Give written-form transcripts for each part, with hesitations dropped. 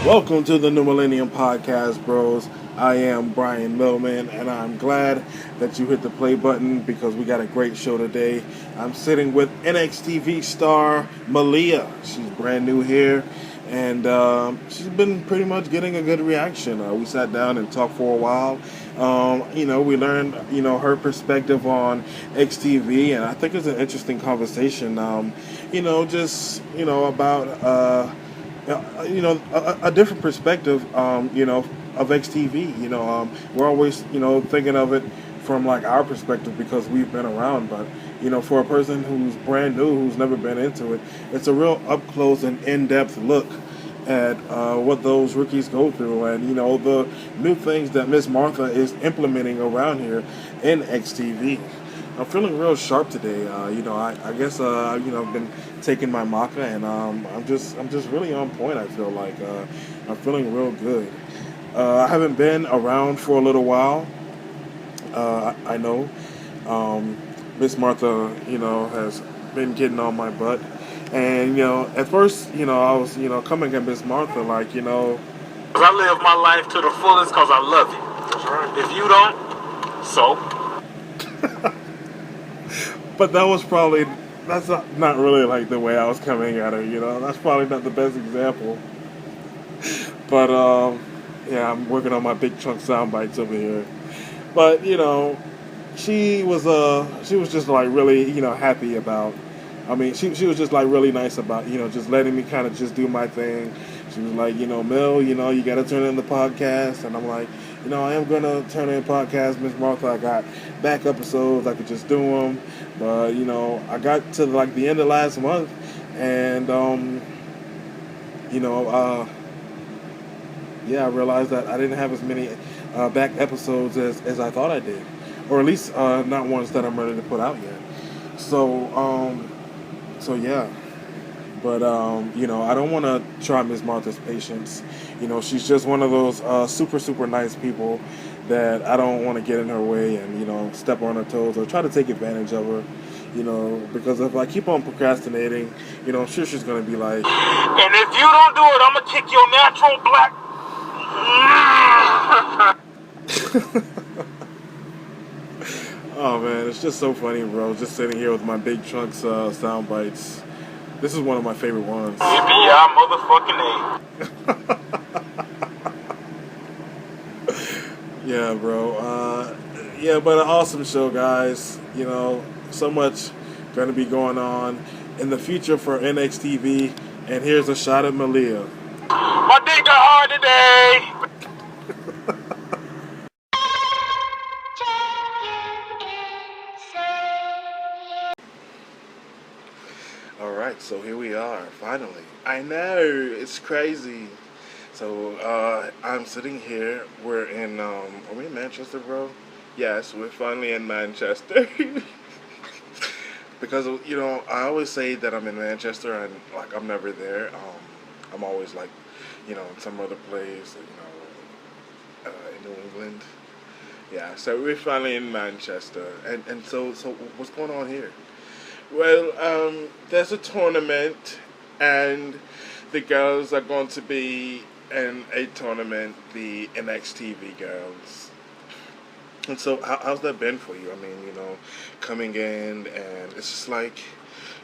Welcome to the New Millennium Podcast, bros. I am Brian Millman, and I'm glad that you hit the play button because we got a great show today. I'm sitting with NXTV star Maliah. She's brand new here, and she's been pretty much getting a good reaction. We sat down and talked for a while. We learned, her perspective on XTV, and I think it's an interesting conversation. About a different perspective, of XTV. We're always, thinking of it from like our perspective because we've been around. But for a person who's brand new, who's never been into it, it's a real up close and in depth look at what those rookies go through, and the new things that Miss Martha is implementing around here in XTV. I'm feeling real sharp today. I guess I've been taking my maca, and I'm just really on point. I feel like I'm feeling real good. I haven't been around for a little while. I know Miss Martha, has been getting on my butt, and at first, I was coming at Miss Martha like, I live my life to the fullest because I love you. That's right. If you don't, so. But that's not really like the way I was coming at her. That's probably not the best example. But yeah, I'm working on my big chunk sound bites over here. But she was just like really happy about. I mean, she was just like really nice about just letting me kind of just do my thing. She was like, Mel, you got to turn in the podcast, and I'm like, I am gonna turn in podcast, Miss Martha. I got back episodes, I could just do them, but I got to like the end of last month, and I realized that I didn't have as many back episodes as I thought I did, or at least not ones that I'm ready to put out yet. So yeah. But, I don't want to try Miss Martha's patience. She's just one of those super, super nice people that I don't want to get in her way and, step on her toes or try to take advantage of her, because if I keep on procrastinating, I'm sure she's going to be like, And if you don't do it, I'm going to kick your natural black. Oh, man, it's just so funny, bro. Just sitting here with my big chunks sound bites. This is one of my favorite ones. Yeah, motherfucking A. Yeah, bro. But an awesome show, guys. So much going to be going on in the future for NXTV. And here's a shot at Maliah. My dick got hard today. Alright, so here we are, finally. I know, it's crazy. So, I'm sitting here, we're in, are we in Manchester, bro? Yes, we're finally in Manchester. Because, I always say that I'm in Manchester and, like, I'm never there. I'm always, like, in some other place, in New England. Yeah, so we're finally in Manchester. And so what's going on here? Well, there's a tournament, and the girls are going to be in a tournament, the NXTV girls. And so, how's that been for you? I mean, coming in, and it's just like,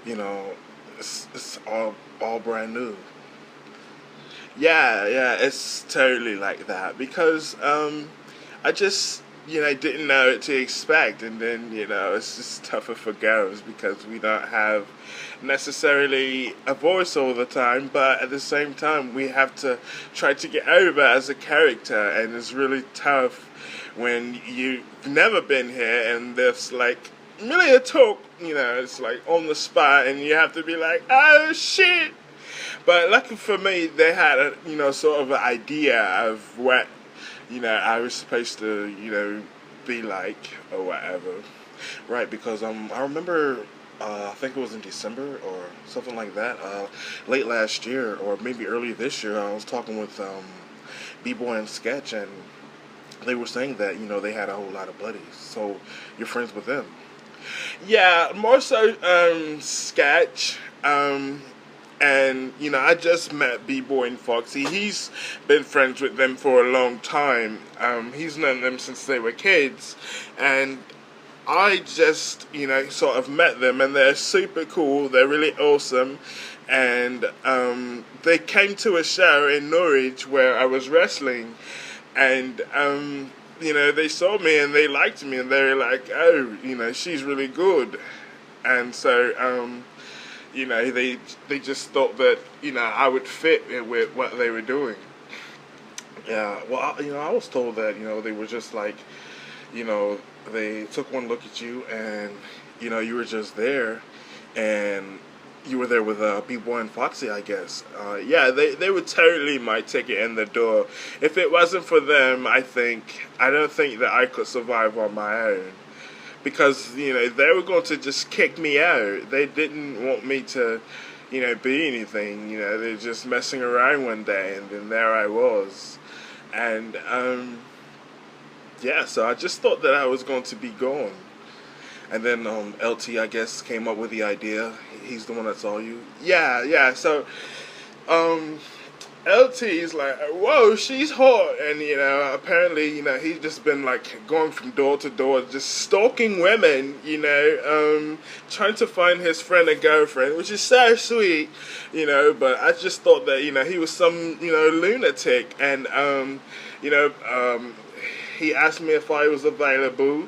it's all brand new. Yeah, it's totally like that because I just I didn't know what to expect, and then it's just tougher for girls because we don't have necessarily a voice all the time, but at the same time we have to try to get over as a character, and it's really tough when you've never been here and there's like really a talk, it's like on the spot, and you have to be like, oh shit. But lucky for me, they had a sort of an idea of what I was supposed to, be like or whatever, right? Because I remember, I think it was in December or something like that, late last year or maybe early this year. I was talking with B-Boy and Sketch, and they were saying that they had a whole lot of buddies. So you're friends with them? Yeah, more so Sketch. And, you know, I just met B-Boy and Foxy. He's been friends with them for a long time. He's known them since they were kids. And I just, you know, sort of met them, and they're super cool. They're really awesome. And they came to a show in Norwich where I was wrestling. And, you know, they saw me and they liked me. And they were like, oh, you know, she's really good. And so, you know, they just thought that, you know, I would fit with what they were doing. Yeah, well, you know, I was told that, you know, they were just like, you know, they took one look at you and, you know, you were just there, and you were there with B-Boy and Foxy, I guess. Yeah, they were totally my ticket in the door. If it wasn't for them, I don't think that I could survive on my own. Because, you know, they were going to just kick me out. They didn't want me to, you know, be anything. You know, they were just messing around one day, and then there I was. And, yeah, so I just thought that I was going to be gone. And then LT, I guess, came up with the idea. He's the one that saw you. Yeah, so LT's like, whoa, she's hot. And, you know, apparently, you know, he's just been, like, going from door to door, just stalking women, you know, trying to find his friend a girlfriend, which is so sweet, you know, but I just thought that, you know, he was some, you know, lunatic. And, you know, he asked me if I was available.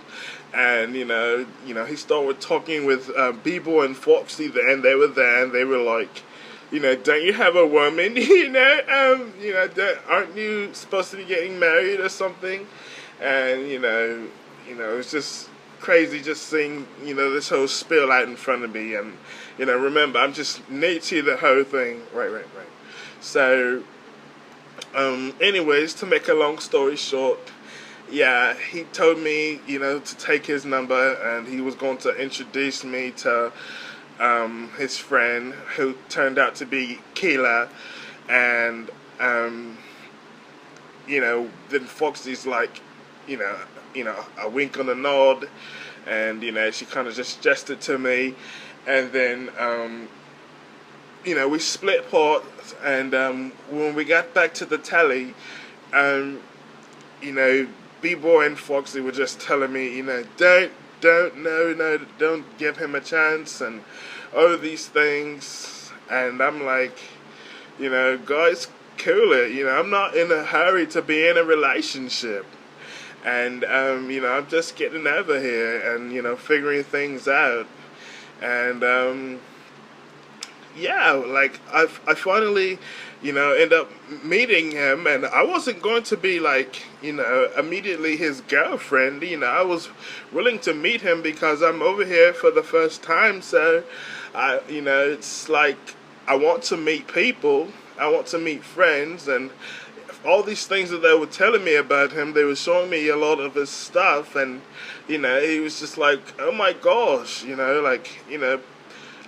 And, you know, he started talking with B-Boy and Foxy there, and they were there, and they were like, you know, don't you have a woman? You know, aren't you supposed to be getting married or something? And you know, it's just crazy just seeing, you know, this whole spill out in front of me. And you know, remember, I'm just new to the whole thing. Right. So, anyways, to make a long story short, yeah, he told me, you know, to take his number, and he was going to introduce me to his friend, who turned out to be Keela. And you know, then Foxy's like, you know, a wink and a nod, and you know, she kind of just gestured to me, and then you know, we split parts. And when we got back to the telly, you know, B-Boy and Foxy were just telling me, you know, don't give him a chance, and all these things. And I'm like, you know, guys, cool it. You know, I'm not in a hurry to be in a relationship. And, you know, I'm just getting over here and, you know, figuring things out. And, yeah, like, I finally, you know, end up meeting him, and I wasn't going to be, like, you know, immediately his girlfriend. You know, I was willing to meet him because I'm over here for the first time. So, you know, it's like, I want to meet people, I want to meet friends, and all these things that they were telling me about him, they were showing me a lot of his stuff. And, you know, he was just like, oh my gosh, you know, like, you know,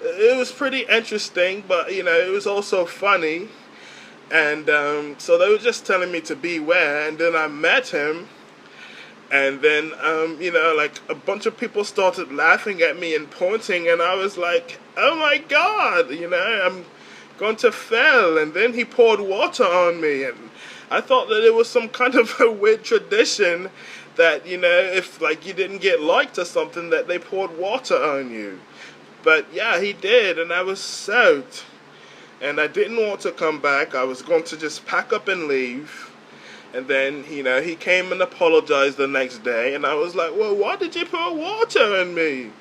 it was pretty interesting, but, you know, it was also funny. And so they were just telling me to beware. And then I met him, and then, you know, like, a bunch of people started laughing at me and pointing, and I was like, oh my God, you know, I'm going to fail. And then he poured water on me, and I thought that it was some kind of a weird tradition that, you know, if, like, you didn't get liked or something, that they poured water on you. But yeah, he did, and I was soaked. And I didn't want to come back. I was going to just pack up and leave. And then, you know, he came and apologized the next day, and I was like, well, why did you pour water on me?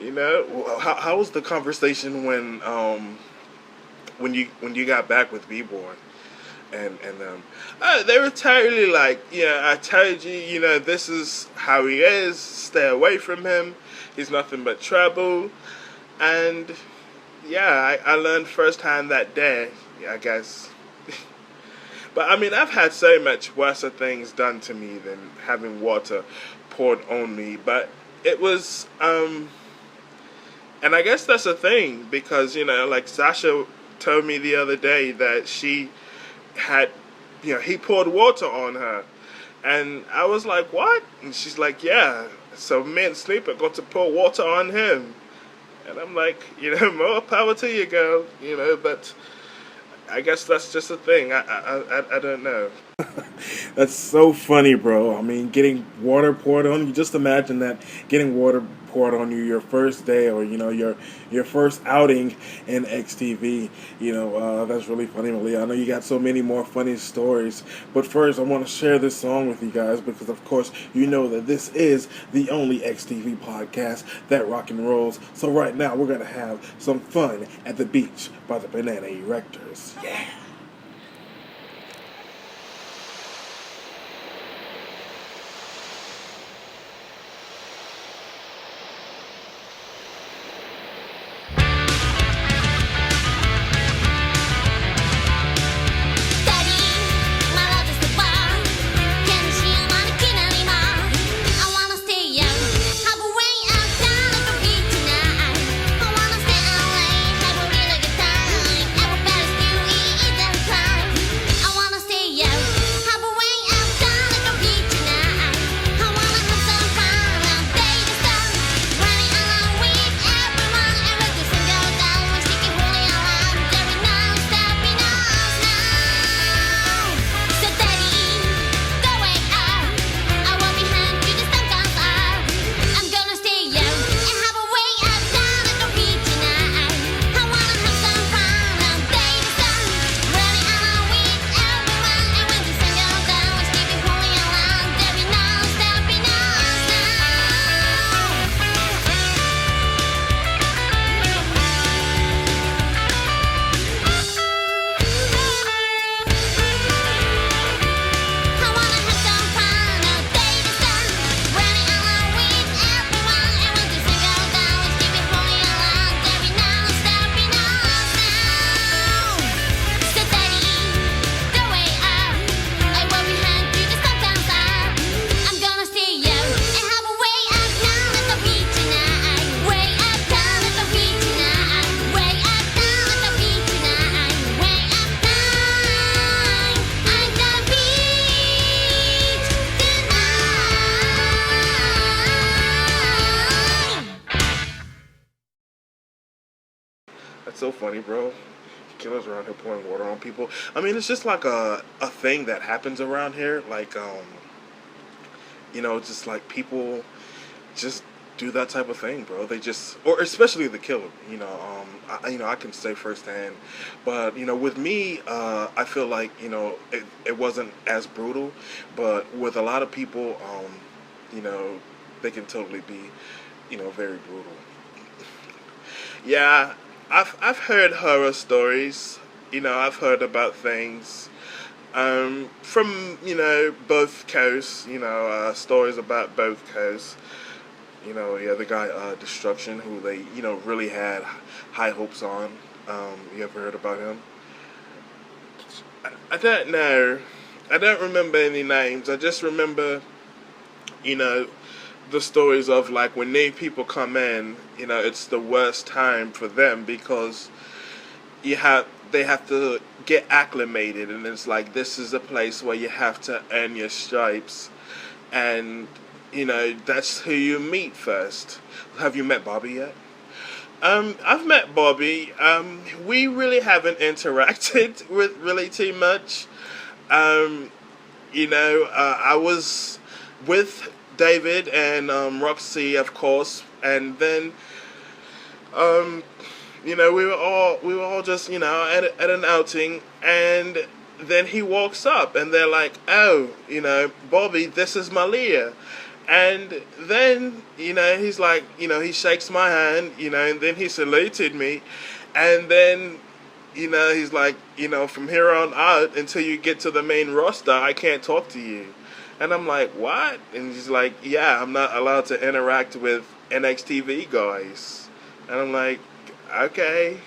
You know, how was the conversation when you got back with B-Boy? And they were totally like, yeah, I told you, you know, this is how he is. Stay away from him. He's nothing but trouble. And yeah, I learned firsthand that day, I guess. But I mean, I've had so much worse things done to me than having water poured on me. But it was, and I guess that's a thing, because, you know, like Sasha told me the other day that she had, you know, he poured water on her. And I was like, what? And she's like, yeah, so me and Sleeper got to pour water on him. And I'm like, more power to you, girl. But I guess that's just a thing. I don't know. That's so funny, bro. I mean, getting water poured on you. Just imagine that, getting water poured on you your first day, or your first outing in XTV. That's really funny, Maliah. I know you got so many more funny stories, but first I want to share this song with you guys because, of course, you know that this is the only XTV podcast that rock and rolls. So right now we're gonna have some fun at the beach by the Banana Erectors. Yeah. That's so funny, bro. Killers around here pouring water on people. I mean, it's just like a thing that happens around here. Like, just like people just do that type of thing, bro. They just, or especially the killer. I can say firsthand, but with me, I feel like it wasn't as brutal, but with a lot of people, you know, they can totally be, very brutal. Yeah, I've heard horror stories. I've heard about things from both coasts. Stories about both coasts. Yeah, the guy Destruction, who they really had high hopes on. You ever heard about him? I don't know. I don't remember any names. I just remember, you know, the stories of like when new people come in. It's the worst time for them because they have to get acclimated, and it's like this is a place where you have to earn your stripes, and that's who you meet first. Have you met Bobby yet? I've met Bobby. We really haven't interacted with really too much. I was with David and Roxy, of course, and then um, we were all just at an outing, and then he walks up, and they're like, "Oh, Bobby, this is Maliah." And then, he's like, he shakes my hand, and then he saluted me. And then, he's like, from here on out until you get to the main roster, I can't talk to you. And I'm like, what? And he's like, yeah, I'm not allowed to interact with NXTV guys. And I'm like, okay,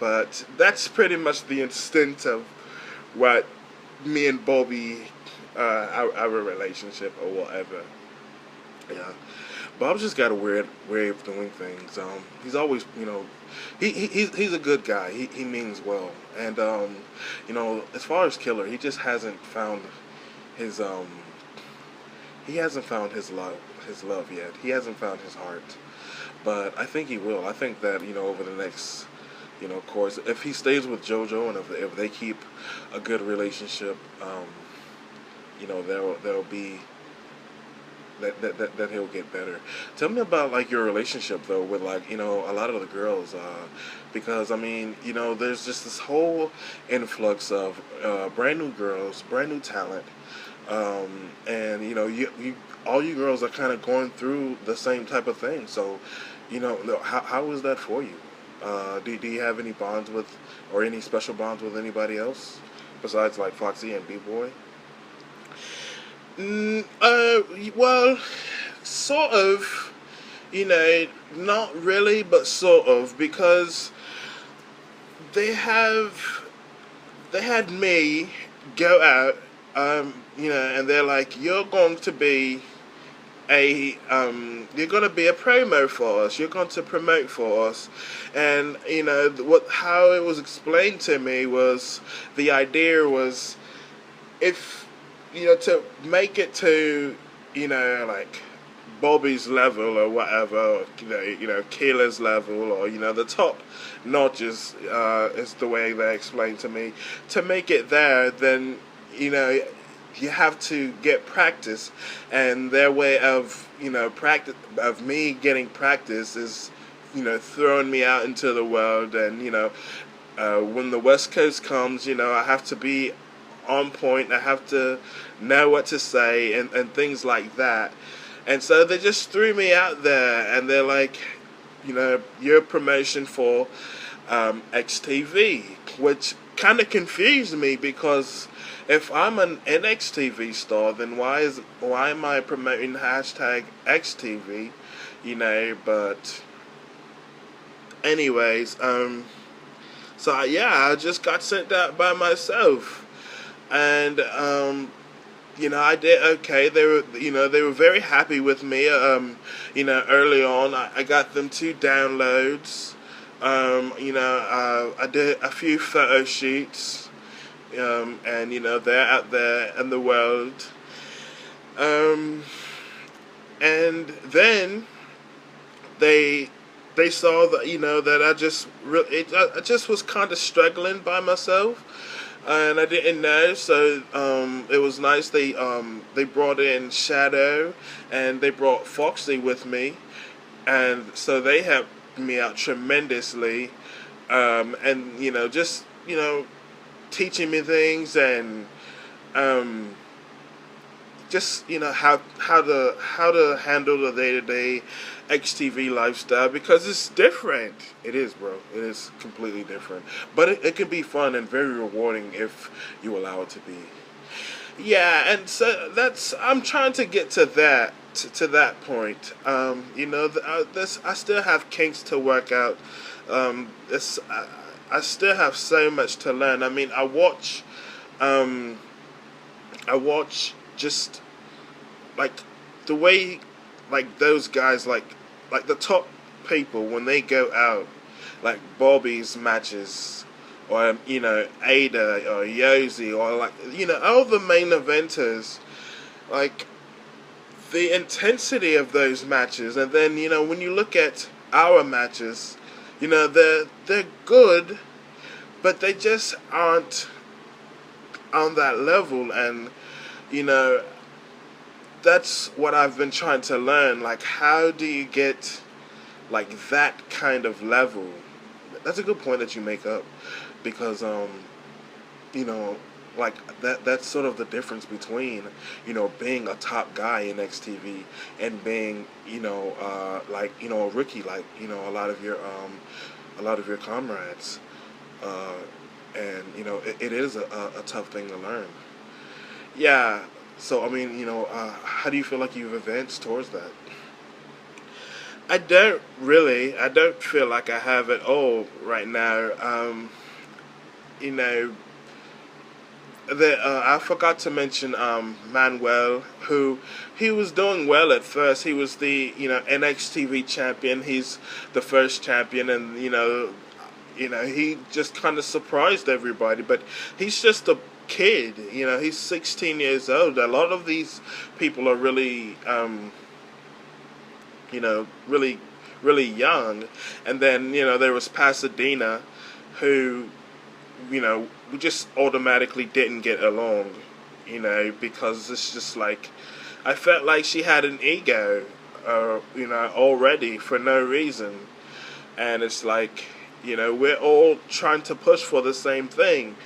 but that's pretty much the extent of what me and Bobby, our relationship or whatever. Yeah, Bob's just got a weird way of doing things. He's always, he's a good guy. He means well, and as far as Killer, he just hasn't found his he hasn't found his love yet. He hasn't found his heart. but I think he will. I think that over the next course, if he stays with JoJo and if they keep a good relationship, there'll be that he'll get better. Tell me about like your relationship though with like a lot of the girls, because I mean there's just this whole influx of brand new girls, brand new talent, and you all you girls are kind of going through the same type of thing. So how is that for you? Do you have any bonds with or any special bonds with anybody else besides like Foxy and B-Boy? Well, sort of, not really, but sort of, because they have, they had me go out, and they're like, you're going to be a promo for us, you're going to promote for us, and, how it was explained to me was, the idea was, if to make it to, like Bobby's level or whatever, or, Kayla's level, or the top notches, is the way they explained to me. To make it there, then you have to get practice, and their way of practice of me getting practice is throwing me out into the world, and when the West Coast comes, I have to be on point. I have to know what to say and things like that. And so they just threw me out there, and they're like, your promotion for XTV, which kind of confused me, because if I'm an NXTV star, then why am I promoting hashtag XTV? But anyways, so yeah, I just got sent out by myself. And I did okay. They were very happy with me. Early on, I got them 2 downloads. I did a few photo shoots, and they're out there in the world. And then they saw that that I just was kind of struggling by myself. And I didn't know, so it was nice. They brought in Shadow, and they brought Foxy with me, and so they helped me out tremendously, and just teaching me things, and just how to handle the day-to-day XTV lifestyle, because it's different. It is, bro. It is completely different, but it can be fun and very rewarding if you allow it to be. Yeah, and so I'm trying to get to that point. I still have kinks to work out. I still have so much to learn. I mean, I watch just like the way, like those guys, like the top people, when they go out, like Bobby's matches, or Ada or Yosi, or like all the main eventers, like the intensity of those matches, and then when you look at our matches, they're good, but they just aren't on that level, and that's what I've been trying to learn. Like, how do you get like that kind of level? That's a good point that you make up, because like that's sort of the difference between being a top guy in XTV and being like a rookie, like a lot of your comrades, and it is a tough thing to learn. Yeah. So I mean, how do you feel like you've advanced towards that? I don't really. I don't feel like I have at all right now. You know, I forgot to mention Manuel, who he was doing well at first. He was the NXTV champion. He's the first champion, and he just kind of surprised everybody. But he's just a kid. He's 16 years old. A lot of these people are really really really young, and then there was Pasadena, who we just automatically didn't get along, because it's just like I felt like she had an ego, already for no reason, and it's like we're all trying to push for the same thing,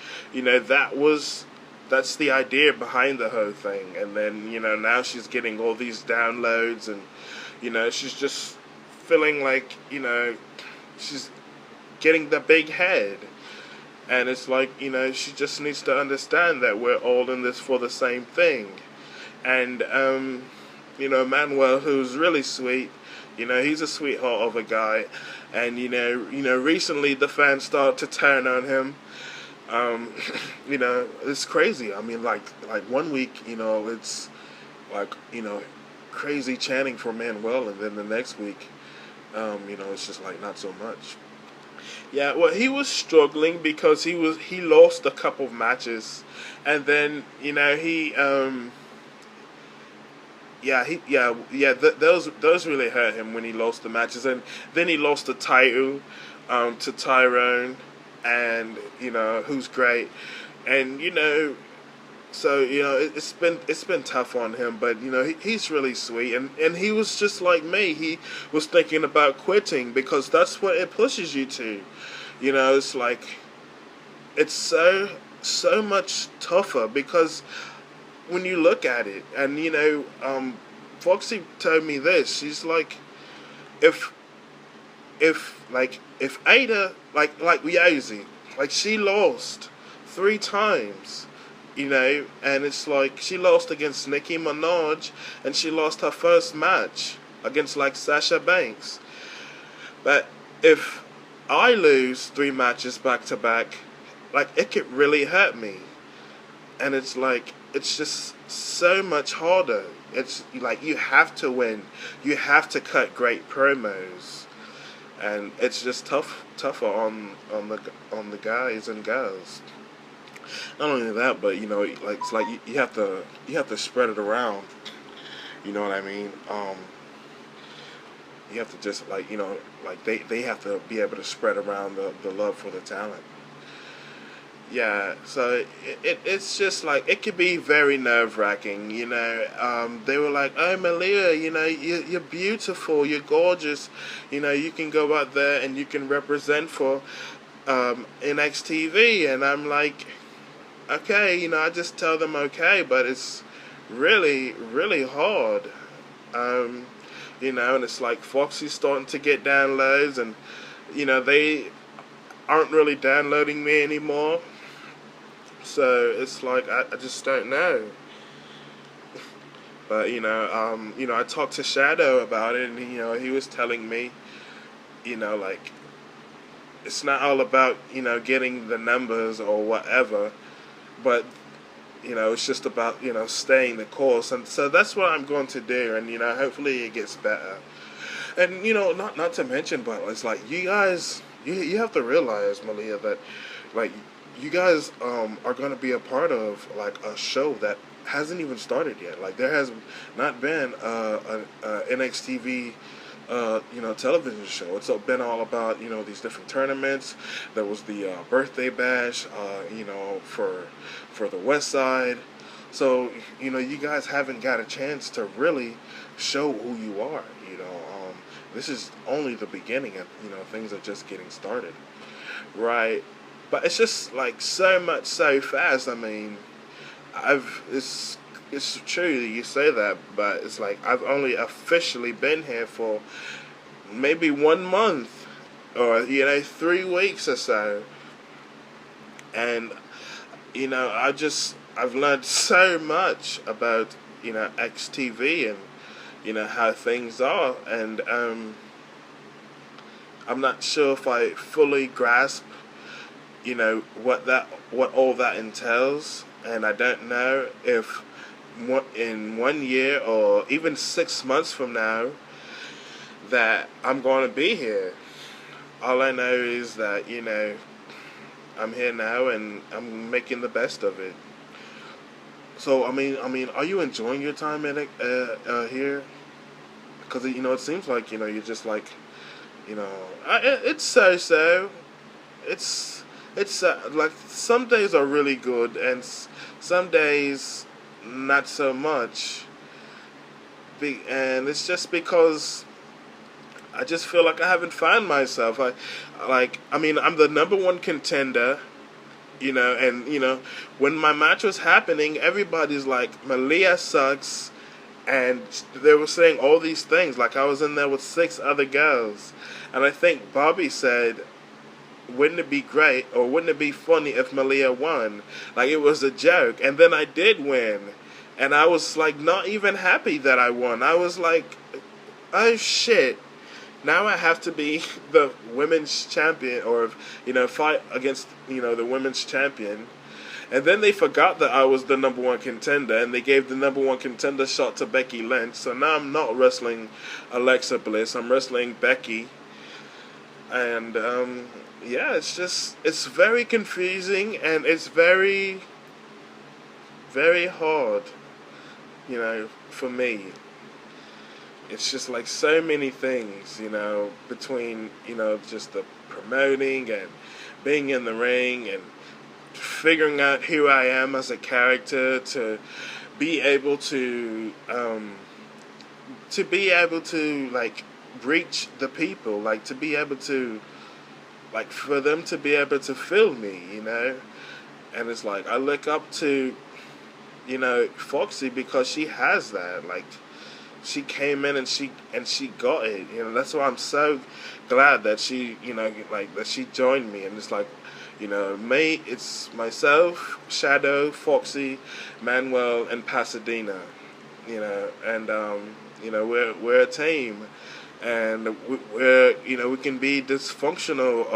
that's the idea behind the whole thing, and then now she's getting all these downloads, and she's just feeling like she's getting the big head. And it's like, she just needs to understand that we're all in this for the same thing. And, Manuel, who's really sweet, he's a sweetheart of a guy. And, recently the fans start to turn on him. It's crazy. I mean, like 1 week, it's like, crazy chanting for Manuel. And then the next week, it's just like not so much. Yeah, well, he was struggling because he lost a couple of matches, and then those really hurt him when he lost the matches, and then he lost the title to Tyrone, and who's great, and so it's been tough on him, but he's really sweet, and he was just like me. He was thinking about quitting because that's what it pushes you to. It's like it's so much tougher because when you look at it, and Foxy told me this. She's like, if Ada like Yossi, like she lost 3 times. And it's like she lost against Nicki Minaj, and she lost her first match against like Sasha Banks. But if I lose 3 matches back to back, like it could really hurt me. And it's like it's just so much harder. It's like you have to win, you have to cut great promos, and it's just tougher on the guys and girls. Not only that, but like it's like you have to spread it around. You know what I mean? You have to just like like they have to be able to spread around the love for the talent. Yeah, so it's just like it could be very nerve-wracking. They were like, "Oh, Maliah, you're beautiful, you're gorgeous. You can go out there and you can represent for NXTV," and I'm like, okay, I just tell them okay, but it's really, really hard. And it's like Foxy's starting to get downloads, and, they aren't really downloading me anymore. So it's like, I just don't know. But, I talked to Shadow about it, and, he was telling me, like, it's not all about, getting the numbers or whatever, but it's just about staying the course, and so that's what I'm going to do, and hopefully it gets better. And not to mention, but it's like you guys, you have to realize, Maliah, that like you guys are going to be a part of like a show that hasn't even started yet. Like there has not been a NXTV television show. It's been all about, these different tournaments. There was the birthday bash, for the West Side. So, you guys haven't got a chance to really show who you are, This is only the beginning, and, things are just getting started. Right? But it's just, like, so much so fast. I mean, it's true that you say that, but it's like I've only officially been here for maybe 1 month or 3 weeks or so, and I've learned so much about XTV and how things are, and I'm not sure if I fully grasp what all that entails, and I don't know if in 1 year or even 6 months from now that I'm going to be here. All I know is that I'm here now and I'm making the best of it. So I mean, are you enjoying your time in here? because it seems like you're just like it's so. It's like some days are really good and some days not so much. And it's just because I just feel like I haven't found myself. I mean, I'm the number one contender, and when my match was happening, everybody's like, Maliah sucks, and they were saying all these things. Like I was in there with 6 other girls, and I think Bobby said, "Wouldn't it be great, or wouldn't it be funny if Maliah won?" Like it was a joke, and then I did win, and I was like not even happy that I won. I was like, "Oh shit." Now I have to be the women's champion, or fight against the women's champion. And then they forgot that I was the number one contender, and they gave the number one contender shot to Becky Lynch. So now I'm not wrestling Alexa Bliss. I'm wrestling Becky, and yeah, it's very confusing, and it's very very hard, for me. It's just like so many things, between, just the promoting and being in the ring and figuring out who I am as a character, to be able to like reach the people, like to be able to, like for them to be able to feel me. And it's like I look up to, Foxy, because she has that, like she came in and she got it. That's why I'm so glad that she, like that she joined me. And it's like, it's myself, Shadow, Foxy, Manuel, and Pasadena. And we're a team, and we can be dysfunctional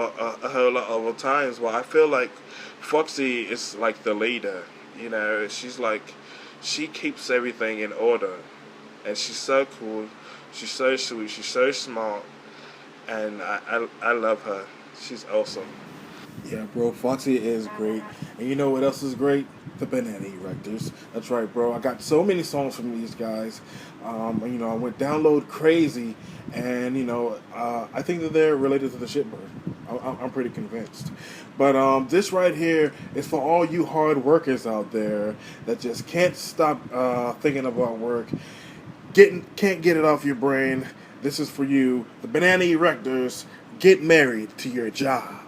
a whole lot of times. Well, I feel like Foxy is like the leader. She's like, she keeps everything in order. And she's so cool, she's so sweet, she's so smart, and I love her. She's awesome. Yeah, bro, Foxy is great. And you know what else is great? The Banana Erectors. That's right, bro. I got so many songs from these guys. I went download crazy, and I think that they're related to the shitbird. I'm pretty convinced. But this right here is for all you hard workers out there that just can't stop thinking about work, can't get it off your brain. This is for you, the Banana Erectors. Get married to your job.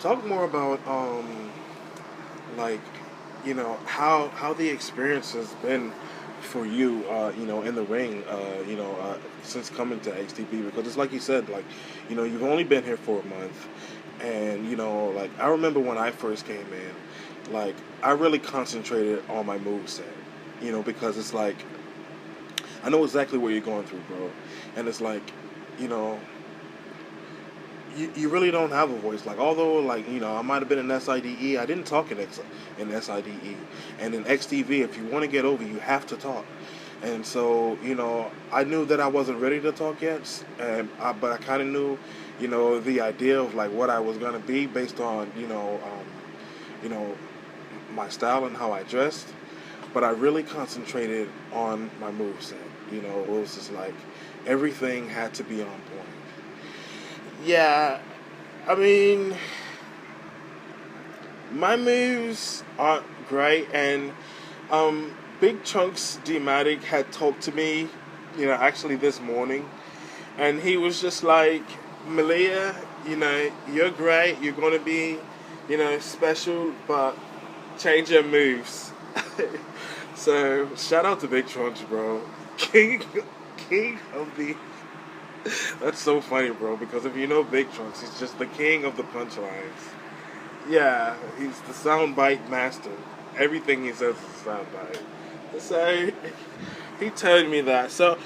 Talk more about like how the experience has been for you, in the ring, since coming to XTP, because it's like you said, like, you've only been here for a month, and like I remember when I first came in, like I really concentrated on my moveset, because it's like I know exactly what you're going through, bro, and it's like, you know. You really don't have a voice. Like, although, like, I might have been in SIDE, I didn't talk in SIDE. And in XTV, if you want to get over, you have to talk. And so, I knew that I wasn't ready to talk yet, but I kind of knew, the idea of, like, what I was going to be based on, you know, my style and how I dressed. But I really concentrated on my moveset. It was just like everything had to be on point. Yeah, I mean, my moves aren't great, and Big Chunks D-Matic had talked to me, actually this morning, and he was just like, Maliah, you're great, you're going to be, special, but change your moves. So, shout out to Big Chunks, bro. King of the... That's so funny, bro, because if you know Big Trunks, he's just the king of the punchlines. Yeah, he's the soundbite master. Everything he says is a soundbite. So, he told me that. So,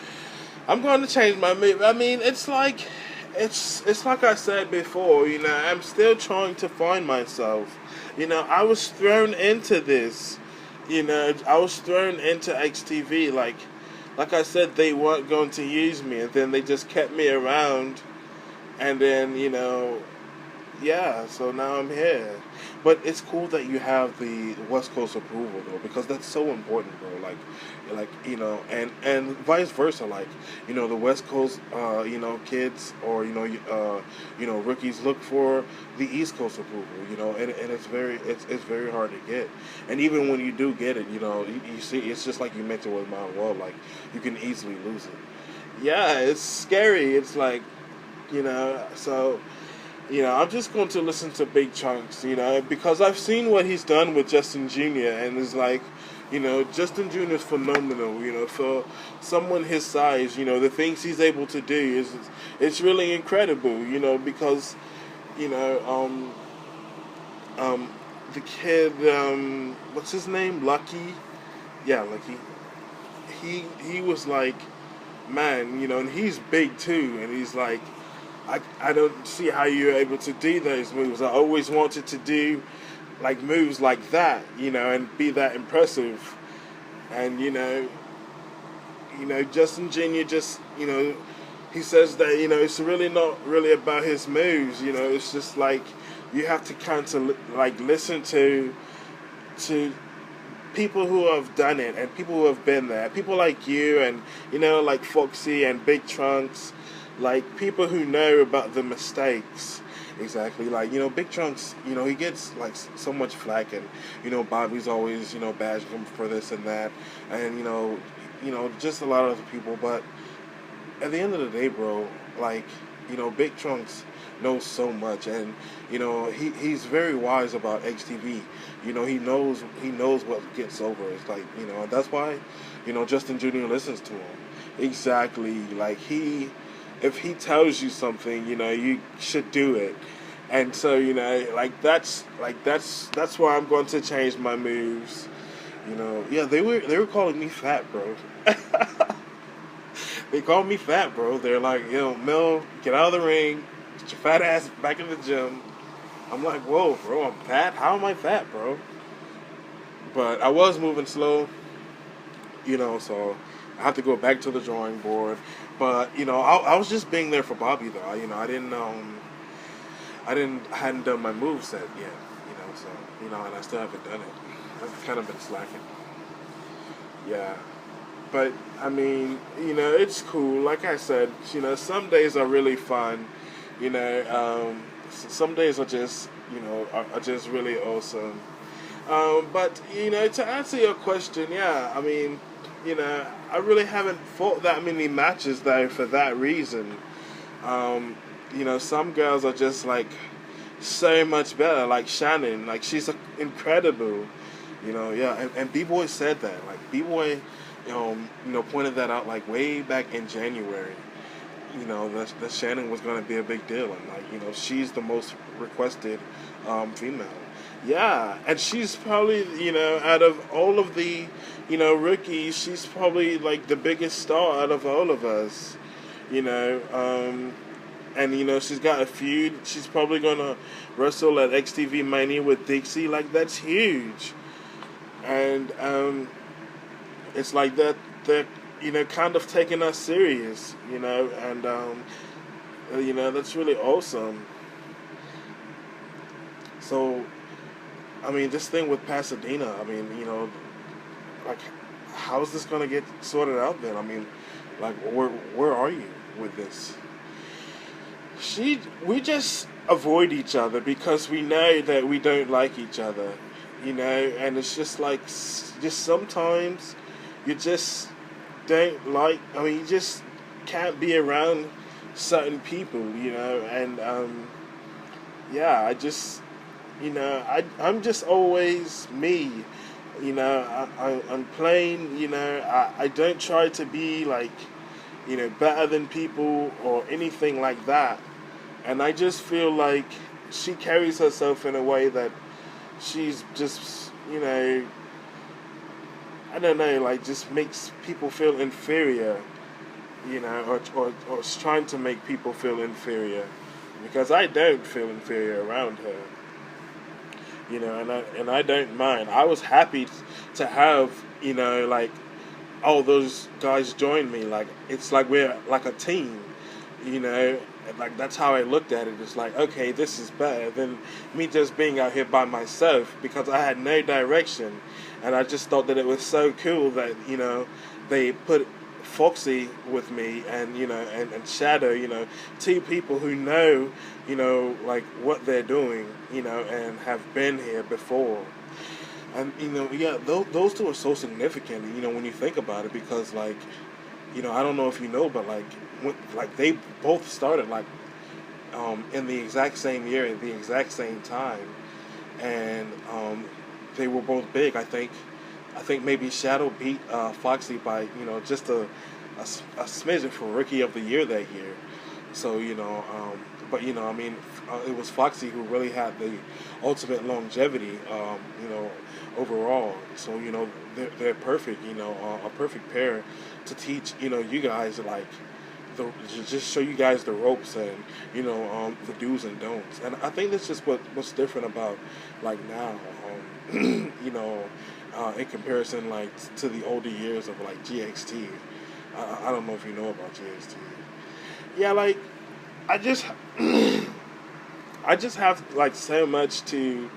I'm going to change my move. I mean, it's like I said before, I'm still trying to find myself. I was thrown into this. I was thrown into XTV, like I said, they weren't going to use me, and then they just kept me around, and then, yeah, so now I'm here. But it's cool that you have the West Coast approval, though, because that's so important, bro. And vice versa, the West Coast, kids or, rookies look for the East Coast approval, and it's very hard to get. And even when you do get it, you see, it's just like you mentioned with Mount Wall, like, you can easily lose it. Yeah, it's scary. It's like, so... I'm just going to listen to Big Chunks, because I've seen what he's done with Justin Jr. and it's like, Justin Jr. is phenomenal, for someone his size, the things he's able to do it's really incredible, because, the kid, what's his name? Lucky? Yeah, Lucky. He was like, man, and he's big too, and he's like, I don't see how you're able to do those moves. I always wanted to do like moves like that, and be that impressive. And Justin Jr. just, he says that, it's really not really about his moves, it's just like you have to kind of like listen to people who have done it and people who have been there. People like you and, like Foxy and Big Trunks. Like, people who know about the mistakes. Exactly. Like, Big Trunks, he gets, like, so much flack. And, Bobby's always, bashing him for this and that. And, just a lot of other people. But at the end of the day, bro, like, Big Trunks knows so much. And, he's very wise about XTV. He knows what gets over. It's like, and that's why, Justin Jr. listens to him. Exactly. Like, if he tells you something, you should do it. And so, that's why I'm going to change my moves. Yeah, they were calling me fat, bro. They called me fat, bro. They're like, Mel, get out of the ring, get your fat ass back in the gym. I'm like, whoa, bro, I'm fat? How am I fat, bro? But I was moving slow, so I have to go back to the drawing board. But I was just being there for Bobby though. I hadn't done my moveset yet. So and I still haven't done it. I've kind of been slacking. Yeah, but I mean, it's cool. Like I said, some days are really fun. Some days are just are just really awesome. But to answer your question, yeah, I mean. I really haven't fought that many matches though for that reason. Some girls are just like so much better, like Shannon, like she's incredible. Yeah, and B-Boy said that. Like B-Boy pointed that out like way back in January. That Shannon was going to be a big deal, and like she's the most requested female. Yeah, and she's probably out of all of the rookies, she's probably like the biggest star out of all of us. You know, and she's got a feud. She's probably gonna wrestle at XTV Mania with Dixie. Like that's huge, and it's like that. They're kind of taking us serious. And that's really awesome. So, I mean, this thing with Pasadena. I mean, like, how is this gonna get sorted out then? I mean, like, where are you with this? We just avoid each other because we know that we don't like each other, and it's just like, just sometimes you just don't like, I mean, you just can't be around certain people, and, yeah, I'm just always me, I'm plain, I don't try to be like, better than people or anything like that. And I just feel like she carries herself in a way that she's just, I don't know, like just makes people feel inferior, or is trying to make people feel inferior. Because I don't feel inferior around her, and I don't mind. I was happy to have, like, all those guys join me. Like, it's like we're like a team, and like that's how I looked at it. It's like, okay, this is better than me just being out here by myself because I had no direction, and I just thought that it was so cool that they put Foxy with me and and Shadow, two people who know like what they're doing, and have been here before. And yeah, those two are so significant, when you think about it, because like, I don't know if you know, but like they both started like in the exact same year at the exact same time, and they were both big. I think maybe Shadow beat Foxy by just a smidgen for Rookie of the Year that year. So but I mean, it was Foxy who really had the ultimate longevity, overall. So they're perfect, a perfect pair to teach you guys like just show you guys the ropes and the do's and don'ts. And I think that's just what's different about like now, in comparison like to the older years of like GXT. I don't know if you know about GXT. Yeah, like I just I just have like so much to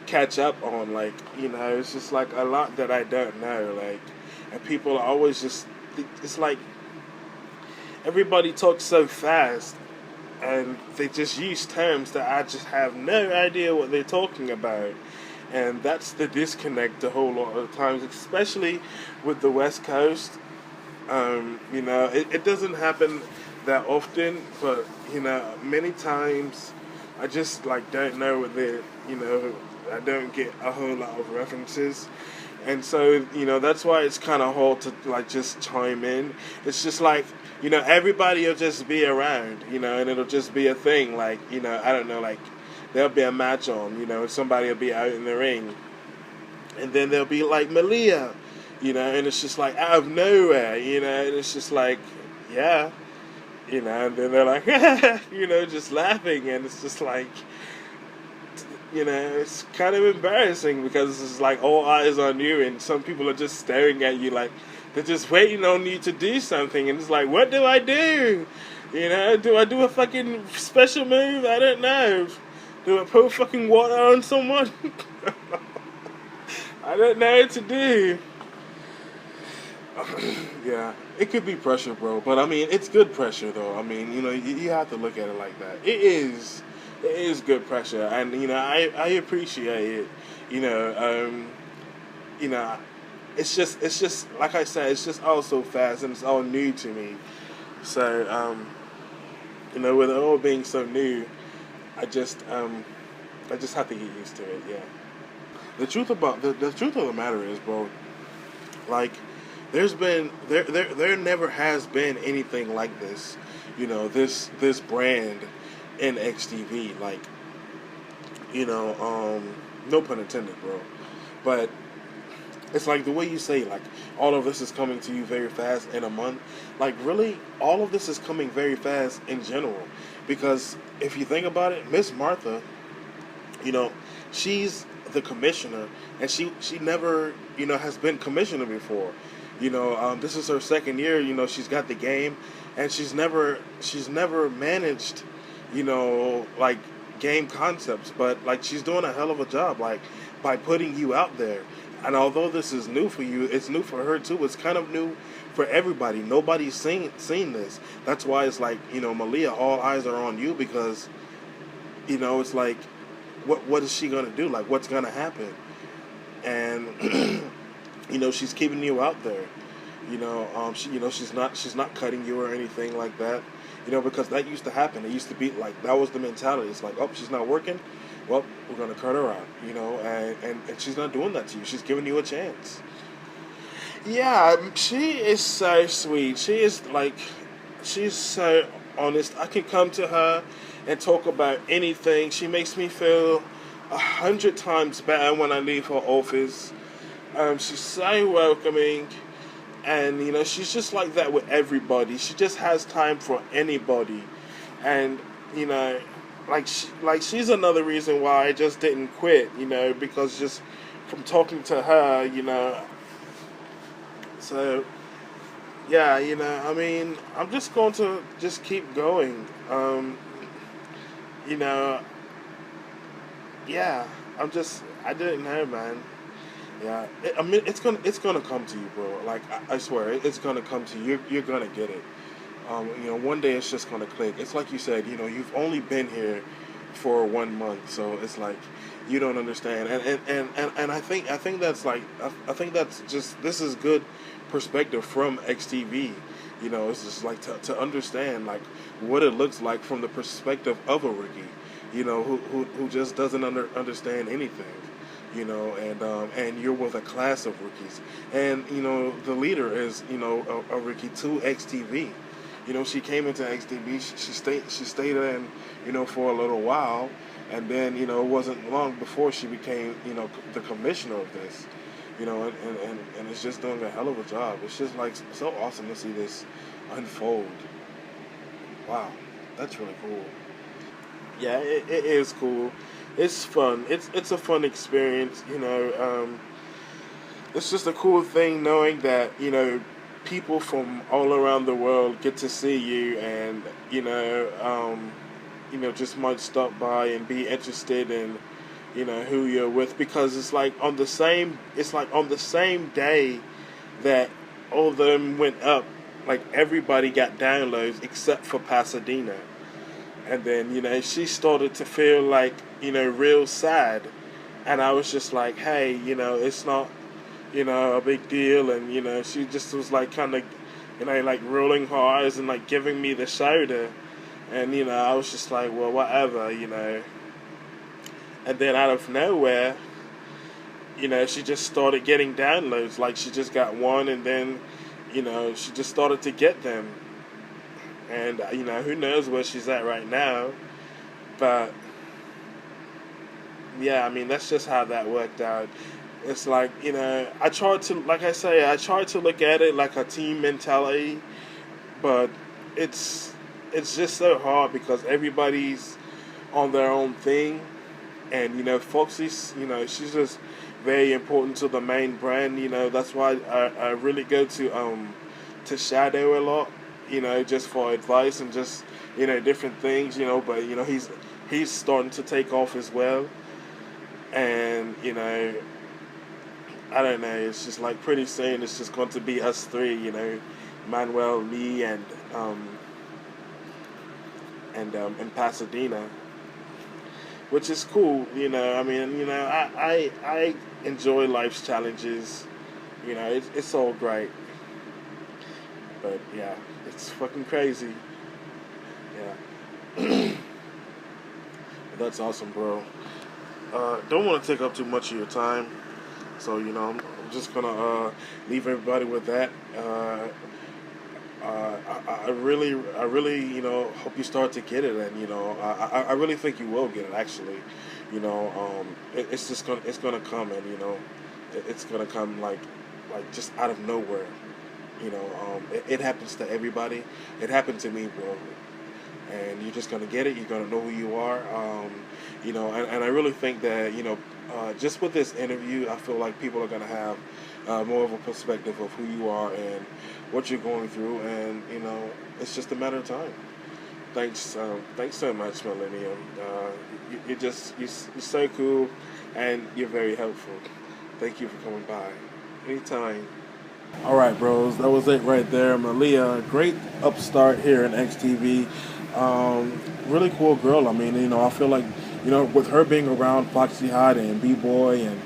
catch up on. Like it's just like a lot that I don't know. Like, and people are always just, it's like everybody talks so fast and they just use terms that I just have no idea what they're talking about. And that's the disconnect a whole lot of times, especially with the West Coast. It doesn't happen that often, but many times I just like don't know what they're, I don't get a whole lot of references. And so, that's why it's kind of hard to like just chime in. It's just like, everybody will just be around, and it'll just be a thing. Like, I don't know, like there'll be a match on, somebody will be out in the ring. And then there'll be like Maliah, and it's just like out of nowhere, and it's just like, yeah, and then they're like, just laughing. And it's just like, it's kind of embarrassing because it's like all eyes on you and some people are just staring at you like they're just waiting on you to do something. And it's like, what do I do? Do I do a fucking special move? I don't know. Do I pour fucking water on someone? I don't know what to do. Yeah, it could be pressure, bro. But I mean, it's good pressure, though. I mean, you have to look at it like that. It is good pressure, and I appreciate it. It's just like I said, it's just all so fast and it's all new to me. So with it all being so new, I just have to get used to it. Yeah. The truth of the matter is, bro, like there never has been anything like this, this brand in XTV, like, no pun intended, bro, but it's like the way you say, like, all of this is coming to you very fast in a month. Like, really, all of this is coming very fast in general, because if you think about it, Miss Martha, you know, she's the commissioner, and she never, has been commissioner before. This is her second year. She's got the game, and she's never managed, like, game concepts, but like she's doing a hell of a job, like, by putting you out there. And although this is new for you, it's new for her too. It's kind of new for everybody. Nobody's seen this. That's why it's like, Maliah, all eyes are on you, because it's like, what is she gonna do? Like, what's gonna happen? And she's keeping you out there. She's not cutting you or anything like that. Because that used to happen. It used to be like, that was the mentality. It's like, oh, she's not working. Well, we're gonna cut her out. And she's not doing that to you. She's giving you a chance. Yeah, she is so sweet. She's so honest. I can come to her and talk about anything. She makes me feel 100 times better when I leave her office. She's so welcoming, and she's just like that with everybody. She just has time for anybody, and she's another reason why I just didn't quit. Because just from talking to her. So yeah, I'm just going to just keep going. You know, yeah, I didn't know, man. Yeah, it's gonna come to you, bro. Like, I swear, it's gonna come to you. You're gonna get it. One day it's just gonna click. It's like you said, you've only been here for 1 month, so it's like you don't understand. And I think that's like, I think that's just, this is good perspective from XTV. It's just like to understand, like, what it looks like from the perspective of a rookie, who just doesn't understand anything, and you're with a class of rookies, and the leader is a rookie to XTV. She came into XTV. She stayed in for a little while, and then it wasn't long before she became the commissioner of this. And it's just doing a hell of a job. It's just like so awesome to see this unfold. Wow, that's really cool. Yeah, it is cool. It's fun. It's a fun experience. It's just a cool thing knowing that people from all around the world get to see you, and just might stop by and be interested in who you're with, because it's like on the same day that all of them went up, like, everybody got downloads except for Pasadena. And then she started to feel like real sad, and I was just like, hey, it's not a big deal. And she just was like, kind of like rolling her eyes and like giving me the shoulder. And I was just like, well, whatever. And then out of nowhere, she just started getting downloads. Like, she just got one, and then she just started to get them. And who knows where she's at right now. But yeah, I mean, that's just how that worked out. It's like, I tried to, like I say, I tried to look at it like a team mentality, but it's just so hard because everybody's on their own thing. And Foxy's, she's just very important to the main brand. That's why I really go to Shadow a lot, just for advice and just different things. But he's starting to take off as well. And I don't know, it's just like pretty soon it's just going to be us three, Manuel, me, and Pasadena, which is cool. I mean, I enjoy life's challenges. It's all great. But yeah, it's fucking crazy. Yeah. That's awesome, bro. Don't want to take up too much of your time, so I'm I'm just gonna leave everybody with that. I really, hope you start to get it, and I really think you will get it. Actually, it's gonna come, and it's gonna come like just out of nowhere. It happens to everybody. It happened to me, bro. And you're just gonna get it. You're gonna know who you are. And I really think that just with this interview, I feel like people are gonna have more of a perspective of who you are and what you're going through, and it's just a matter of time. Thanks so much, Millennium. You're so cool, and you're very helpful. Thank you for coming by. Anytime. All right, bros. That was it right there. Maliah, great upstart here in XTV. Really cool girl. I mean, I feel like, with her being around Foxy Hot and B-Boy, and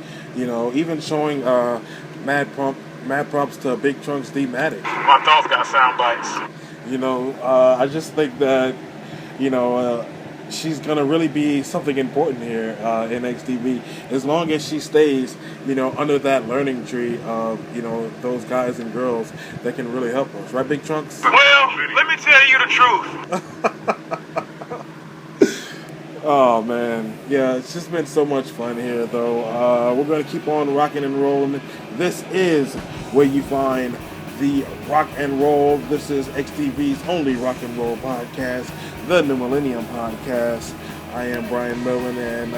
even showing mad props to Big Trunks D-Matic. My thoughts got sound bites. I just think that she's gonna really be something important here in XTV, as long as she stays under that learning tree of those guys and girls that can really help us, right, Big Trunks? Well, let me tell you the truth. Oh man, yeah, it's just been so much fun here, though. We're gonna keep on rocking and rolling. This is where you find the rock and roll. This is XTV's only rock and roll podcast, the New Millennium podcast. I am Brian Millen, and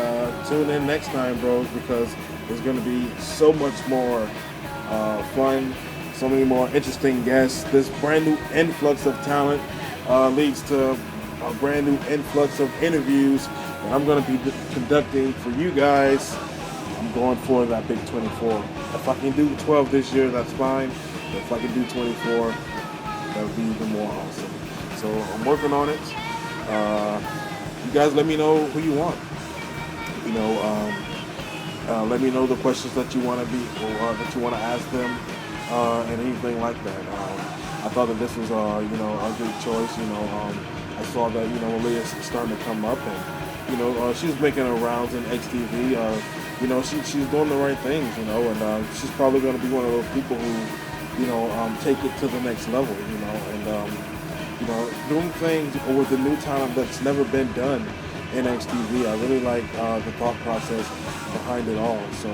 tune in next time, bros, because there's gonna be so much more fun, so many more interesting guests. This brand new influx of talent leads to a brand new influx of interviews that I'm going to be conducting for you guys. I'm going for that big 24. If I can do 12 this year, that's fine. But if I can do 24, that would be even more awesome. So I'm working on it. You guys let me know who you want. Let me know the questions that you want to that you want to ask them, and anything like that. I thought that this was a good choice. I saw that Maliah's starting to come up, and she's making her rounds in XTV. She's doing the right things, and she's probably going to be one of those people who take it to the next level, and doing things with the new talent that's never been done in XTV. I really like the thought process behind it all. So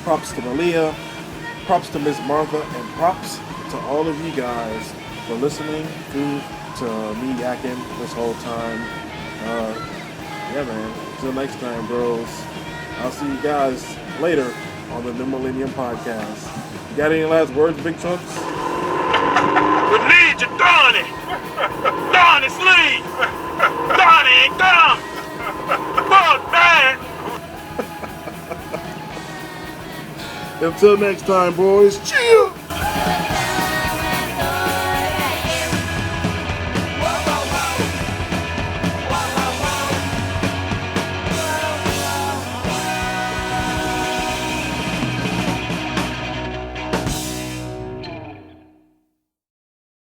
props to Maliah, props to Miss Martha, and props to all of you guys for listening through to me yakking this whole time. Yeah, man. Until next time, bros. I'll see you guys later on the New Millennium podcast. You got any last words, Big Trunks? We need you, Donnie. Donnie, sleep. Donnie ain't come. Fuck, man. Until next time, boys. Cheers!